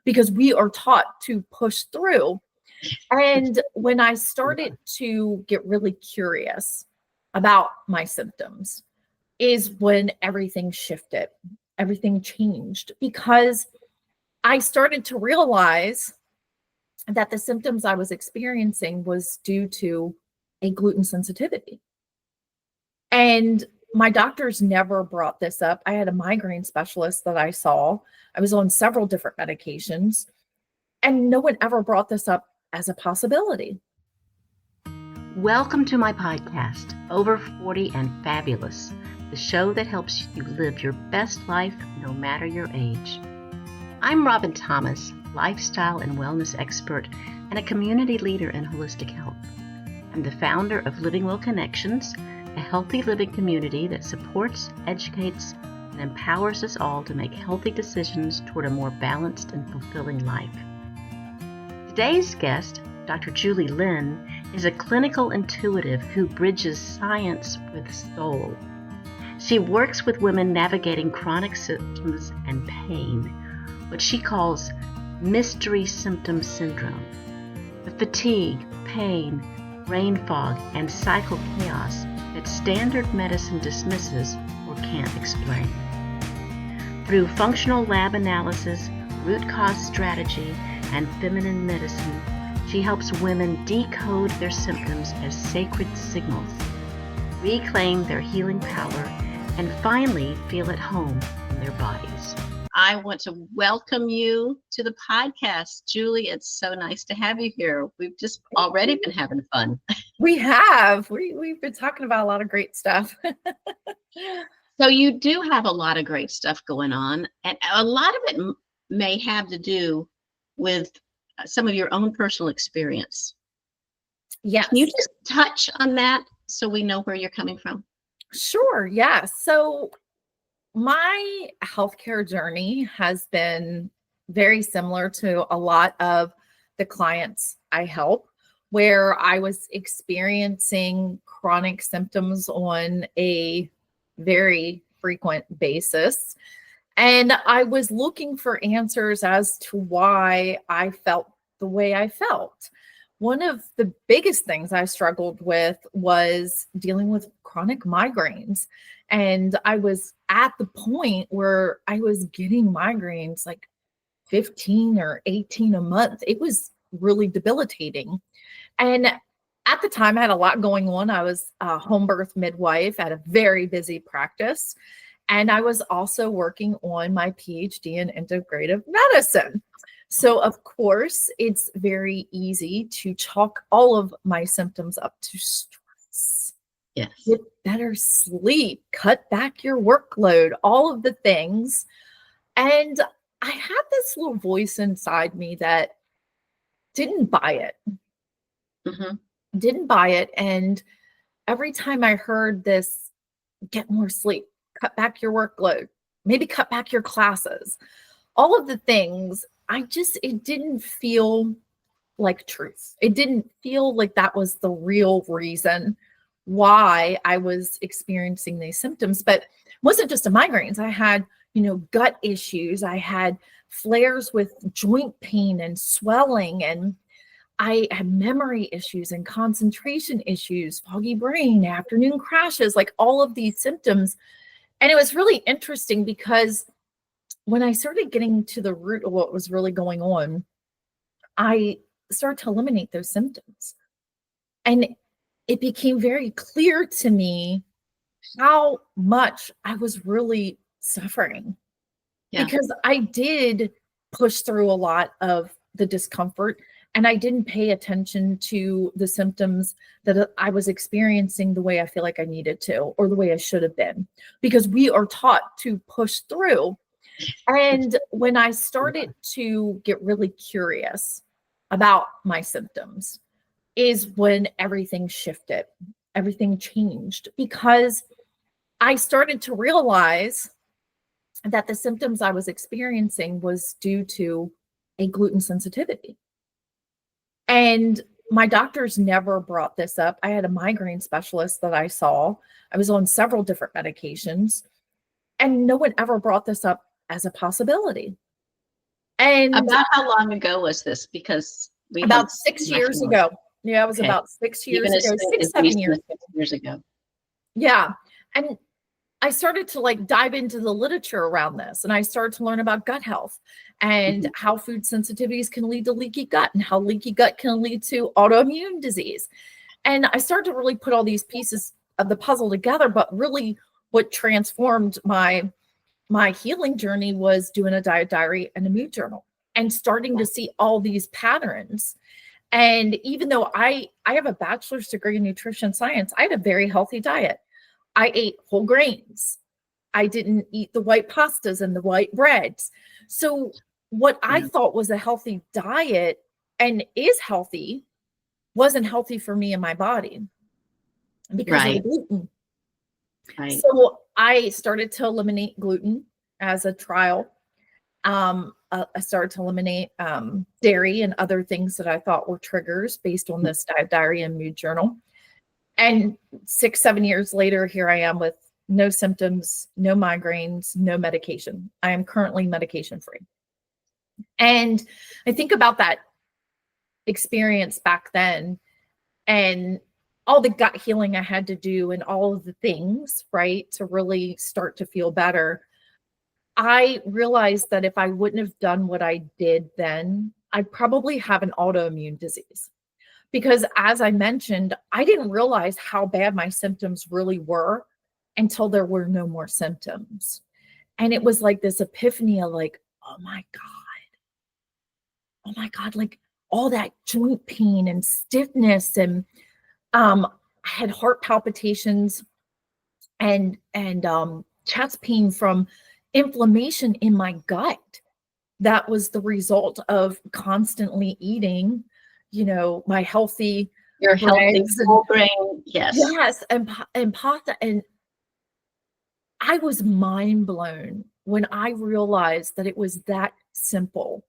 because we are taught to push through. And when I started to get really curious about my symptoms is when everything shifted, everything changed, because I started to realize that the symptoms I was experiencing was due to a gluten sensitivity. And my doctors never brought this up. I had a migraine specialist that I saw. I was on several different medications, and no one ever brought this up as a possibility. Welcome to my podcast, Over 40 and Fabulous, the show that helps you live your best life no matter your age. I'm Robin Thomas, lifestyle and wellness expert and a community leader in holistic health. I'm the founder of Living Well Connections, a healthy living community that supports, educates, and empowers us all to make healthy decisions toward a more balanced and fulfilling life. Today's guest, Dr. Julie Lynn, is a clinical intuitive who bridges science with soul. She works with women navigating chronic symptoms and pain, what she calls mystery symptom syndrome, the fatigue, pain, brain fog, and cycle chaos that standard medicine dismisses or can't explain. Through functional lab analysis, root cause strategy, and feminine medicine, she helps women decode their symptoms as sacred signals, reclaim their healing power, and finally feel at home in their bodies. I want to welcome you to the podcast. Julie, it's so nice to have you here. We've just already been having fun. We have. We've been talking about a lot of great stuff. So you do have a lot of great stuff going on, and a lot of it may have to do with some of your own personal experience. Yes. Can you just touch on that so we know where you're coming from? Sure. Yeah. So my healthcare journey has been very similar to a lot of the clients I help, where I was experiencing chronic symptoms on a very frequent basis. And I was looking for answers as to why I felt the way I felt. One of the biggest things I struggled with was dealing with chronic migraines. And I was at the point where I was getting migraines like 15 or 18 a month. It was really debilitating. And at the time, I had a lot going on. I was a home birth midwife at a very busy practice. And I was also working on my Ph.D. in Integrative Medicine. So, of course, it's very easy to chalk all of my symptoms up to stress. Yes. Get better sleep, cut back your workload, all of the things. And I had this little voice inside me that didn't buy it. Didn't buy it. And every time I heard this, get more sleep, cut back your workload, maybe cut back your classes, all of the things, it didn't feel like truth. It didn't feel like that was the real reason why I was experiencing these symptoms. But it wasn't just the migraines. I had, gut issues. I had flares with joint pain and swelling, and I had memory issues and concentration issues, foggy brain, afternoon crashes, like all of these symptoms. And it was really interesting because when I started getting to the root of what was really going on, I started to eliminate those symptoms. And it became very clear to me how much I was really suffering. Yeah. Because I did push through a lot of the discomfort, and I didn't pay attention to the symptoms that I was experiencing the way I feel like I needed to, or the way I should have been, because we are taught to push through. And when I started to get really curious about my symptoms is when everything shifted, everything changed, because I started to realize that the symptoms I was experiencing was due to a gluten sensitivity. And my doctors never brought this up. I had a migraine specialist that I saw. I was on several different medications, and no one ever brought this up as a possibility. And About how long ago was this? Because we about had 6 my years family. ago. Yeah, it was Okay. about 6 years Even as ago, soon six, as 7 years. 6 years ago. Yeah. And I started to like dive into the literature around this, and I started to learn about gut health and how food sensitivities can lead to leaky gut, and how leaky gut can lead to autoimmune disease. And I started to really put all these pieces of the puzzle together. But really what transformed my healing journey was doing a diet diary and a mood journal, and starting to see all these patterns. And even though I have a bachelor's degree in nutrition science, I had a very healthy diet. I ate whole grains. I didn't eat the white pastas and the white breads. So what I thought was a healthy diet and is healthy wasn't healthy for me and my body because of the gluten. Right. So I started to eliminate gluten as a trial. I started to eliminate dairy and other things that I thought were triggers based on this diet diary and mood journal. And 6, 7 years later, here I am with no symptoms, no migraines, no medication. I am currently medication free. And I think about that experience back then and all the gut healing I had to do and all of the things, right, to really start to feel better. I realized that if I wouldn't have done what I did then, I'd probably have an autoimmune disease. Because as I mentioned, I didn't realize how bad my symptoms really were until there were no more symptoms. And it was like this epiphany of like, oh my God, like all that joint pain and stiffness. And I had heart palpitations and chest pain from inflammation in my gut. That was the result of constantly eating, you know, my healthy Your healthy whole grain, yes, and pasta. And I was mind blown when I realized that it was that simple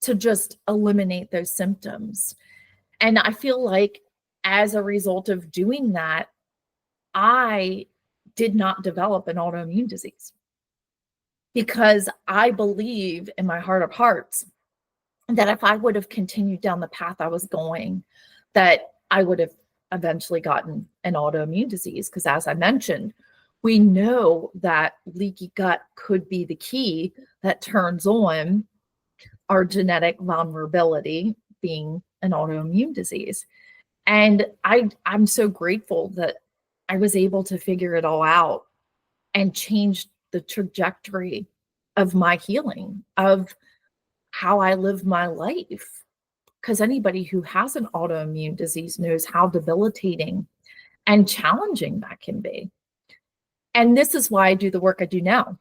to just eliminate those symptoms. And I feel like as a result of doing that, I did not develop an autoimmune disease, because I believe in my heart of hearts that if I would have continued down the path I was going, that I would have eventually gotten an autoimmune disease. Because as I mentioned, we know that leaky gut could be the key that turns on our genetic vulnerability being an autoimmune disease. And I'm so grateful that I was able to figure it all out and change the trajectory of my healing, of how I live my life. Because anybody who has an autoimmune disease knows how debilitating and challenging that can be. And this is why I do the work I do now,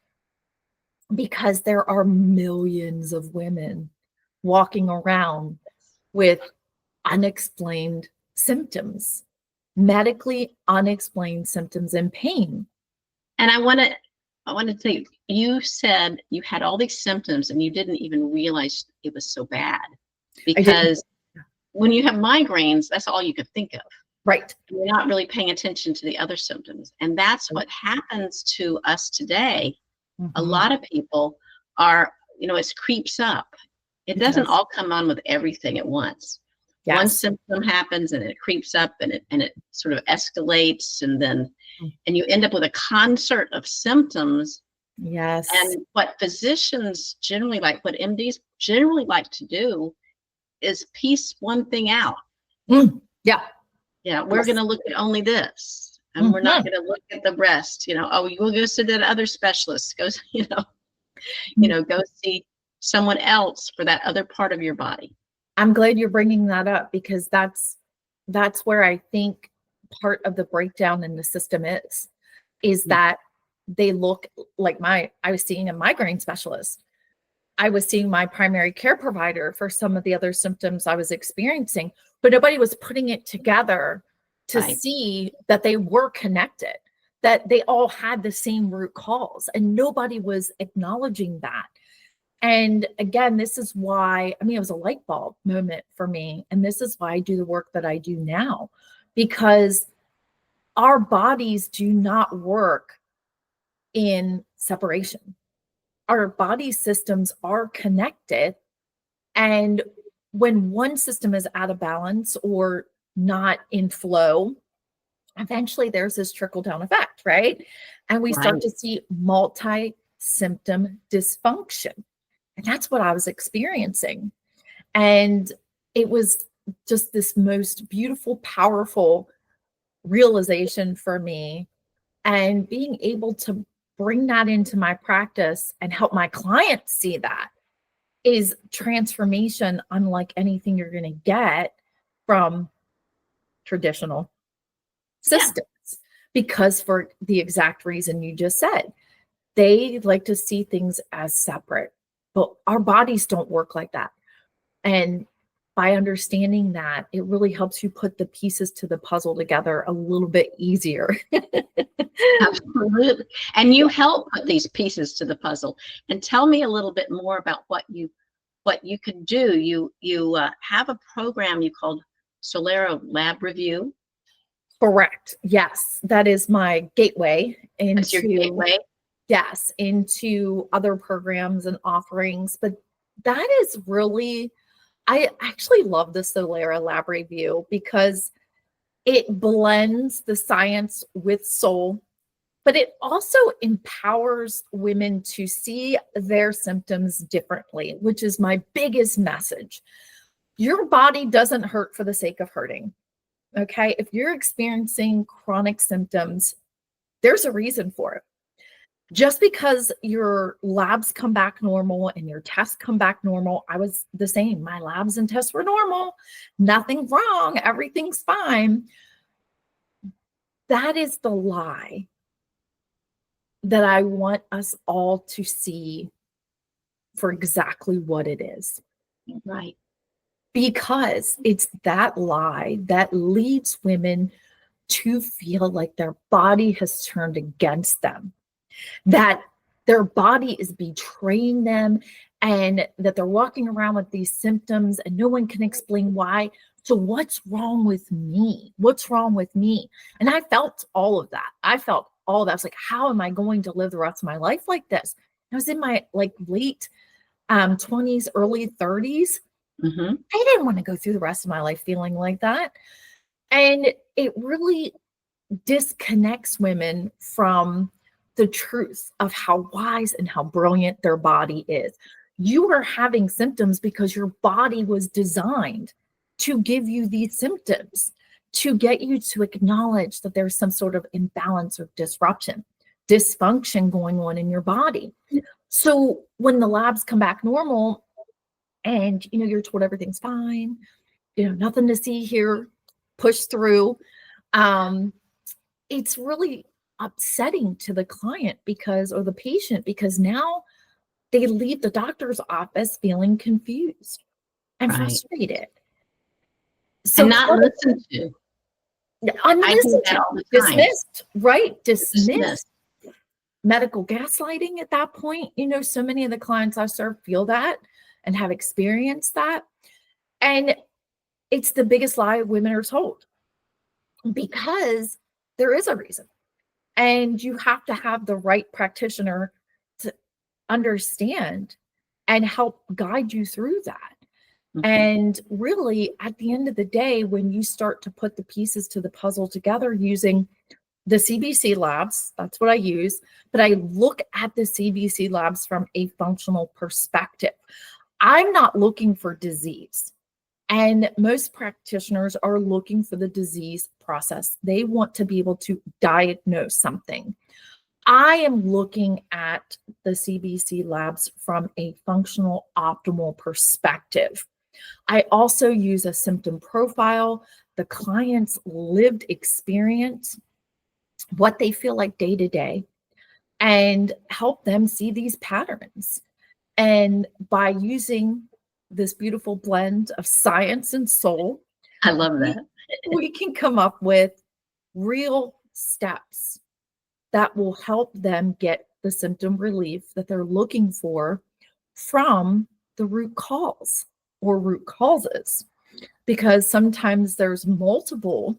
because there are millions of women walking around with unexplained symptoms, medically unexplained symptoms and pain. And I want to say, you said you had all these symptoms and you didn't even realize it was so bad, because when you have migraines, that's all you could think of. Right. You're not really paying attention to the other symptoms. And that's what happens to us today. A lot of people are, you know, it creeps up. It doesn't all come on with everything at once. Yes. One symptom happens and it creeps up and it sort of escalates, and then and you end up with a concert of symptoms. Yes. And what physicians generally like, what MDs generally like to do, is piece one thing out. Yeah. Yeah, we're going to look at only this, and we're not going to look at the breast. You know, oh, you will go see that other specialist. Go, go see someone else for that other part of your body. I'm glad you're bringing that up, because that's where I think part of the breakdown in the system is that they look like I was seeing a migraine specialist. I was seeing my primary care provider for some of the other symptoms I was experiencing, but nobody was putting it together to see that they were connected, that they all had the same root cause, and nobody was acknowledging that. And again, this is why, it was a light bulb moment for me. And this is why I do the work that I do now, because our bodies do not work in separation. our body systems are connected. And when one system is out of balance or not in flow, eventually there's this trickle down effect, right? And we start to see multi-symptom dysfunction. And that's what I was experiencing. And it was just this most beautiful, powerful realization for me. And being able to bring that into my practice and help my clients see that is transformation unlike anything you're going to get from traditional systems. Because for the exact reason you just said, they like to see things as separate, but our bodies don't work like that. And by understanding that, it really helps you put the pieces to the puzzle together a little bit easier. Absolutely. And you help put these pieces to the puzzle. And tell me a little bit more about what you can do. You have a program you called Solera Lab Review. Correct. Yes, that is my gateway into. That's your gateway? Yes, into other programs and offerings. But that is really, I actually love the Solera Lab Review because it blends the science with soul, but it also empowers women to see their symptoms differently, which is my biggest message. Your body doesn't hurt for the sake of hurting. Okay. If you're experiencing chronic symptoms, there's a reason for it. Just because your labs come back normal and your tests come back normal, I was the same. My labs and tests were normal. Nothing wrong. Everything's fine. That is the lie that I want us all to see for exactly what it is. Right. Because it's that lie that leads women to feel like their body has turned against them, that their body is betraying them, and that they're walking around with these symptoms and no one can explain why. So what's wrong with me? What's wrong with me? And I felt all of that. I was like, how am I going to live the rest of my life like this? I was in my late 20s, early 30s. Mm-hmm. I didn't want to go through the rest of my life feeling like that. And it really disconnects women from the truth of how wise and how brilliant their body is. You are having symptoms because your body was designed to give you these symptoms, to get you to acknowledge that there's some sort of imbalance or disruption, dysfunction going on in your body. So when the labs come back normal and you're told everything's fine, nothing to see here, push through, it's really upsetting to the client or the patient, because now they leave the doctor's office feeling confused and frustrated. So and not listened to. Unlistened to, dismissed, right? Dismissed. Medical gaslighting at that point. So many of the clients I serve feel that and have experienced that. And it's the biggest lie women are told, because there is a reason. And you have to have the right practitioner to understand and help guide you through that. Mm-hmm. And really, at the end of the day, when you start to put the pieces to the puzzle together using the CBC labs, that's what I use, but I look at the CBC labs from a functional perspective. I'm not looking for disease. And most practitioners are looking for the disease process. They want to be able to diagnose something. I am looking at the CBC labs from a functional, optimal perspective. I also use a symptom profile, the client's lived experience, what they feel like day to day, and help them see these patterns. And by using this beautiful blend of science and soul, I love that. we can come up with real steps that will help them get the symptom relief that they're looking for from the root cause or root causes. Because sometimes there's multiple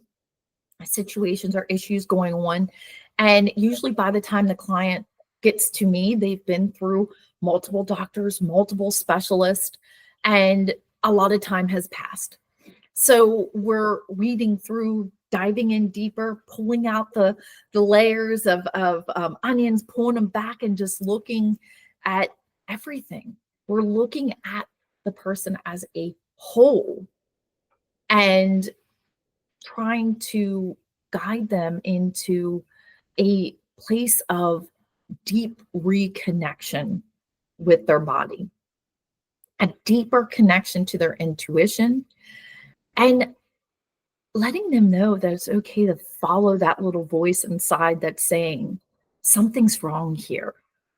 situations or issues going on. And usually by the time the client gets to me, they've been through multiple doctors, multiple specialists, and a lot of time has passed. So we're weeding through, diving in deeper, pulling out the layers of onions, pulling them back, and just looking at everything. We're looking at the person as a whole and trying to guide them into a place of deep reconnection with their body, a deeper connection to their intuition, and letting them know that it's okay to follow that little voice inside that's saying, something's wrong here.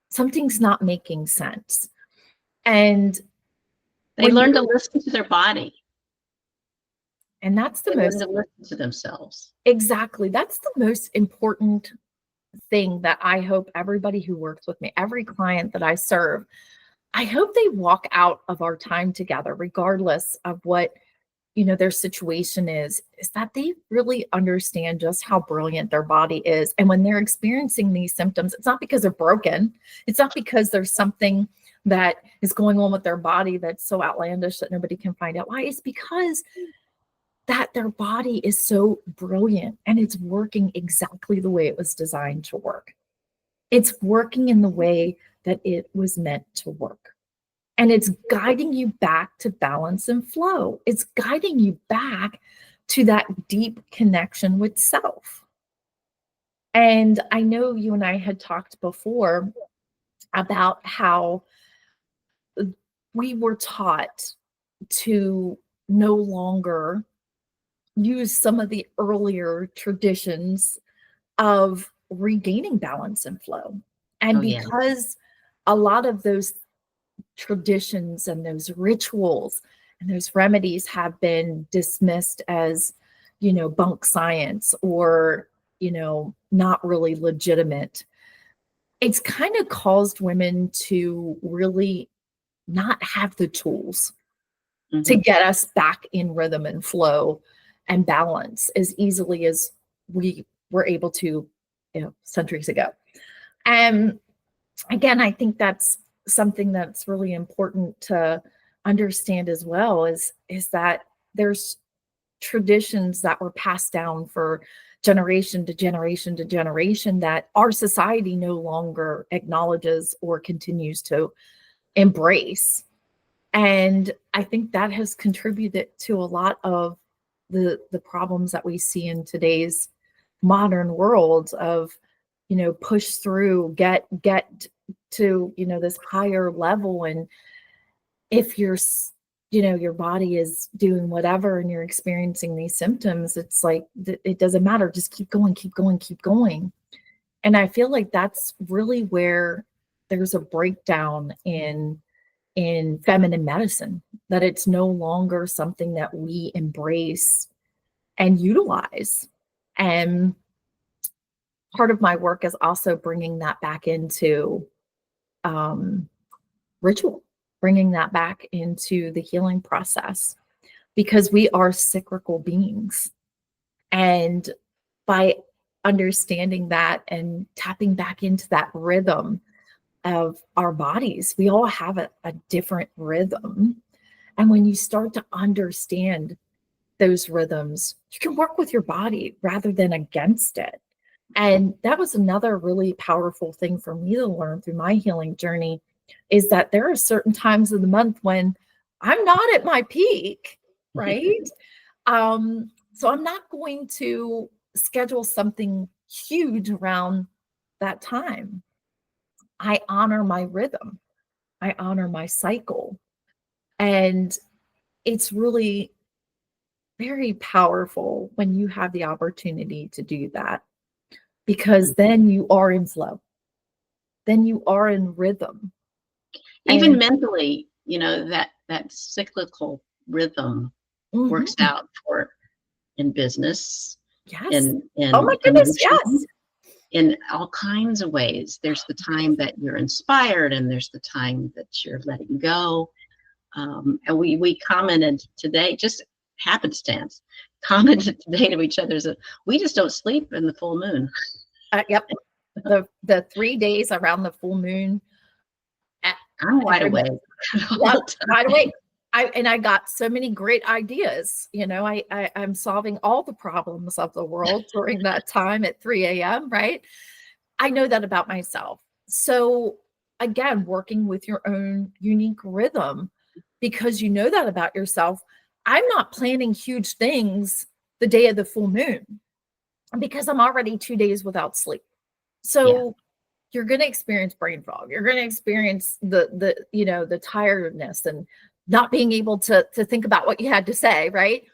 Something's not making sense. And they learn to listen to their body. And that's the most, learn to listen to themselves. Exactly. That's the most important thing that I hope everybody who works with me, every client that I serve, I hope they walk out of our time together, regardless of what, their situation is that they really understand just how brilliant their body is. And when they're experiencing these symptoms, it's not because they're broken. It's not because there's something that is going on with their body that's so outlandish that nobody can find out why. It's because that their body is so brilliant and it's working exactly the way it was designed to work. It's working in the way that it was meant to work. And it's guiding you back to balance and flow. It's guiding you back to that deep connection with self. And I know you and I had talked before about how we were taught to no longer use some of the earlier traditions of regaining balance and flow. And because a lot of those traditions and those rituals and those remedies have been dismissed as, bunk science or, not really legitimate, it's kind of caused women to really not have the tools to get us back in rhythm and flow and balance as easily as we were able to, centuries ago. And again, I think that's something that's really important to understand as well, is that there's traditions that were passed down for generation to generation to generation that our society no longer acknowledges or continues to embrace. And I think that has contributed to a lot of the problems that we see in today's modern world of, push through, get to, this higher level. And if you're, your body is doing whatever and you're experiencing these symptoms, it's like, it doesn't matter. Just keep going, keep going, keep going. And I feel like that's really where there's a breakdown in feminine medicine, that it's no longer something that we embrace and utilize. And part of my work is also bringing that back into ritual, bringing that back into the healing process, because we are cyclical beings. And by understanding that and tapping back into that rhythm of our bodies, we all have a different rhythm. And when you start to understand those rhythms, you can work with your body rather than against it. And that was another really powerful thing for me to learn through my healing journey, is that there are certain times of the month when I'm not at my peak, right? So I'm not going to schedule something huge around that time. I honor my rhythm. I honor my cycle. And it's really very powerful when you have the opportunity to do that, because then you are in flow. Then you are in rhythm. Even mentally, that cyclical rhythm works out for in business. Yes. In oh my goodness, yes. In all kinds of ways. There's the time that you're inspired, and there's the time that you're letting go. And we commented today, just happenstance, commented today to each other, that we just don't sleep in the full moon. Yep. The 3 days around the full moon, I'm wide awake. Yeah, wide awake. I got so many great ideas. I'm solving all the problems of the world during that time at 3 a.m., right? I know that about myself. So again, working with your own unique rhythm, because you know that about yourself. I'm not planning huge things the day of the full moon because I'm already 2 days without sleep. So you're going to experience brain fog. You're going to experience the tiredness and not being able to think about what you had to say, right?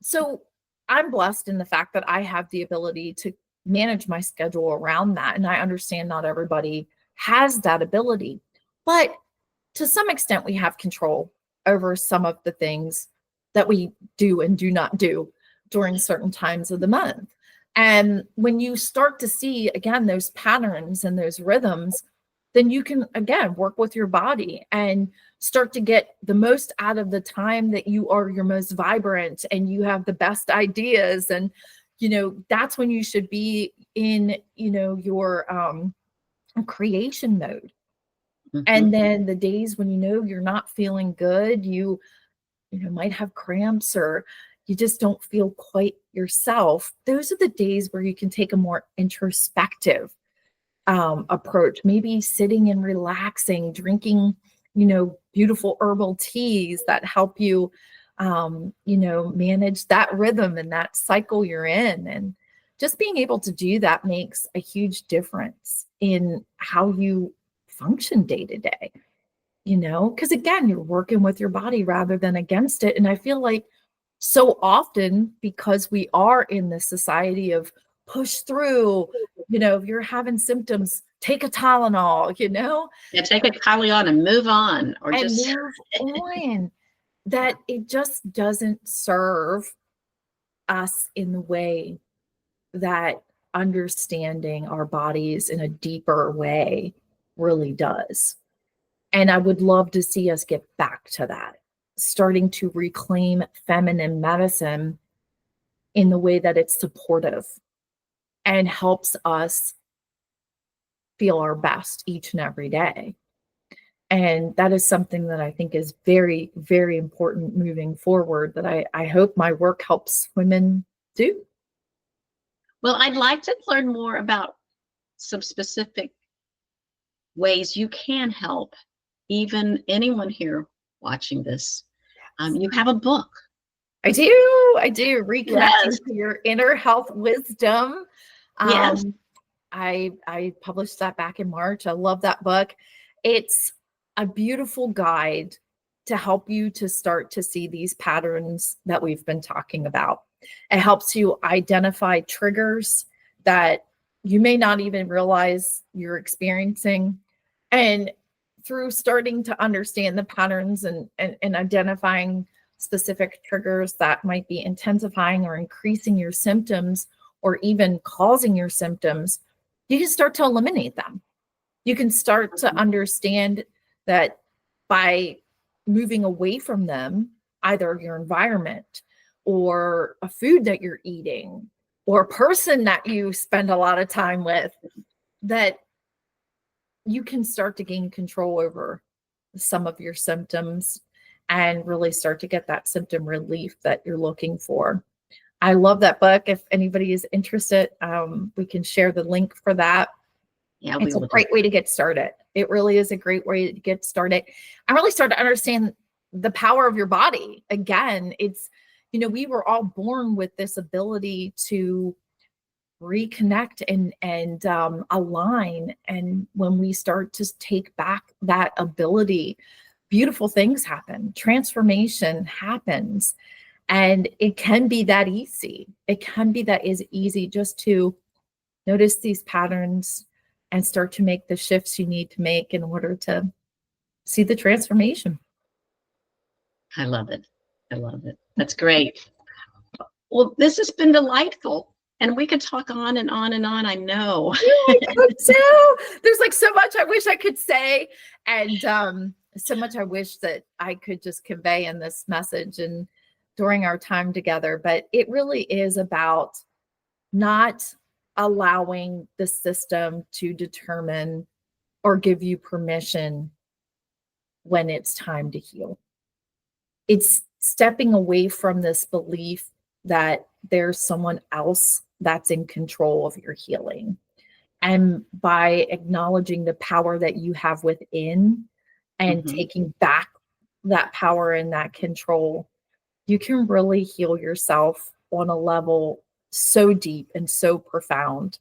So I'm blessed in the fact that I have the ability to manage my schedule around that. And I understand not everybody has that ability, but to some extent, we have control over some of the things that we do and do not do during certain times of the month. And when you start to see, again, those patterns and those rhythms, then you can, again, work with your body and start to get the most out of the time that you are your most vibrant and you have the best ideas. And, that's when you should be in, your creation mode. And then the days when you're not feeling good, you might have cramps or you just don't feel quite yourself. Those are the days where you can take a more introspective approach, maybe sitting and relaxing, drinking, beautiful herbal teas that help you, manage that rhythm and that cycle you're in. And just being able to do that makes a huge difference in how you function day to day, because again, you're working with your body rather than against it. And I feel like so often, because we are in this society of push through, if you're having symptoms, take a Tylenol, Yeah, take a Tylenol and move on, or and just move on. That it just doesn't serve us in the way that understanding our bodies in a deeper way really does. And I would love to see us get back to that, starting to reclaim feminine medicine in the way that it's supportive and helps us feel our best each and every day. And that is something that I think is very, very important moving forward, that I hope my work helps women do. Well, I'd like to learn more about some specific ways you can help even anyone here watching this. You have a book. I do. Reconnecting Yes. to your inner health wisdom. Yes. I published that back in March. I love that book. It's a beautiful guide to help you to start to see these patterns that we've been talking about. It helps you identify triggers that you may not even realize you're experiencing. And through starting to understand the patterns and identifying specific triggers that might be intensifying or increasing your symptoms or even causing your symptoms, you can start to eliminate them. You can start to understand that by moving away from them, either your environment or a food that you're eating or a person that you spend a lot of time with, that you can start to gain control over some of your symptoms and really start to get that symptom relief that you're looking for. I love that book. If anybody is interested, we can share the link for that. Yeah, it's a great way to get started. It really is a great way to get started. I really start to understand the power of your body. Again, it's, we were all born with this ability to reconnect and align. And when we start to take back that ability, beautiful things happen. Transformation happens. And it can be that easy. It can be that is easy just to notice these patterns and start to make the shifts you need to make in order to see the transformation. I love it. I love it. That's great. Well, this has been delightful. And we could talk on and on and on, I know. I could too. There's like so much I wish I could say. And so much I wish that I could just convey in this message and during our time together. But it really is about not allowing the system to determine or give you permission when it's time to heal. It's stepping away from this belief that there's someone else that's in control of your healing. And by acknowledging the power that you have within and taking back that power and that control, you can really heal yourself on a level so deep and so profound.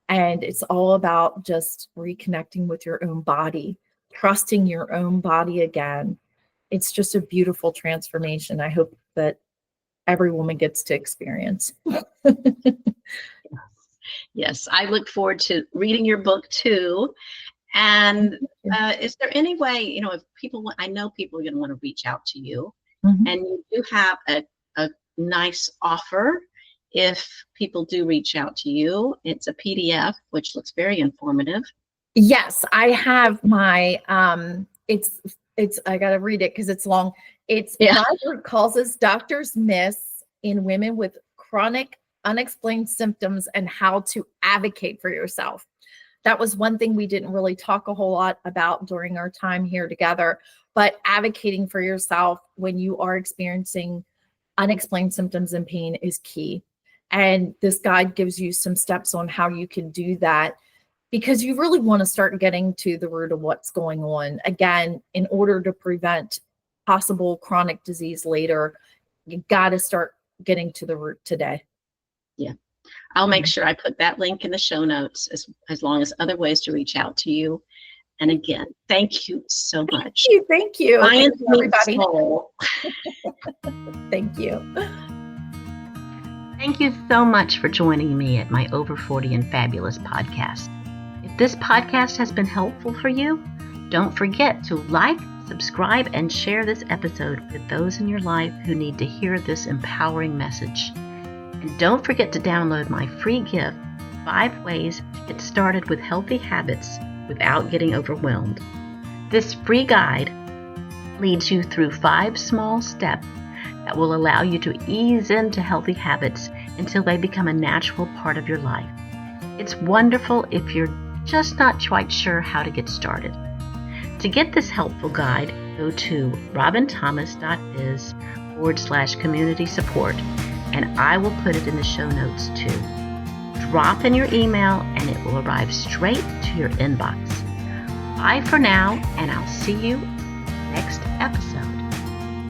And it's all about just reconnecting with your own body, trusting your own body again. It's just a beautiful transformation. I hope that every woman gets to experience. Yes, I look forward to reading your book too. And is there any way, if people, I know people are going to want to reach out to you, and you do have a nice offer if people do reach out to you. It's a PDF, which looks very informative. Yes, I have my, I got to read it because it's long. It's My Root Causes Doctors Miss in Women with Chronic Unexplained Symptoms and How to Advocate for Yourself. That was one thing we didn't really talk a whole lot about during our time here together, but advocating for yourself when you are experiencing unexplained symptoms and pain is key. And this guide gives you some steps on how you can do that, because you really want to start getting to the root of what's going on. Again, in order to prevent possible chronic disease later, you got to start getting to the root today. Yeah. I'll make sure I put that link in the show notes, as long as other ways to reach out to you. And again, thank you so much. Thank you. Thank you, everybody. Thank Thank you. Thank you so much for joining me at my Over 40 and Fabulous podcast. If this podcast has been helpful for you, don't forget to like, subscribe, and share this episode with those in your life who need to hear this empowering message. And don't forget to download my free gift, 5 Ways to Get Started with Healthy Habits Without Getting Overwhelmed. This free guide leads you through 5 small steps that will allow you to ease into healthy habits until they become a natural part of your life. It's wonderful if you're just not quite sure how to get started. To get this helpful guide, go to robinthomas.biz/community support, and I will put it in the show notes too. Drop in your email and it will arrive straight to your inbox. Bye for now, and I'll see you next episode.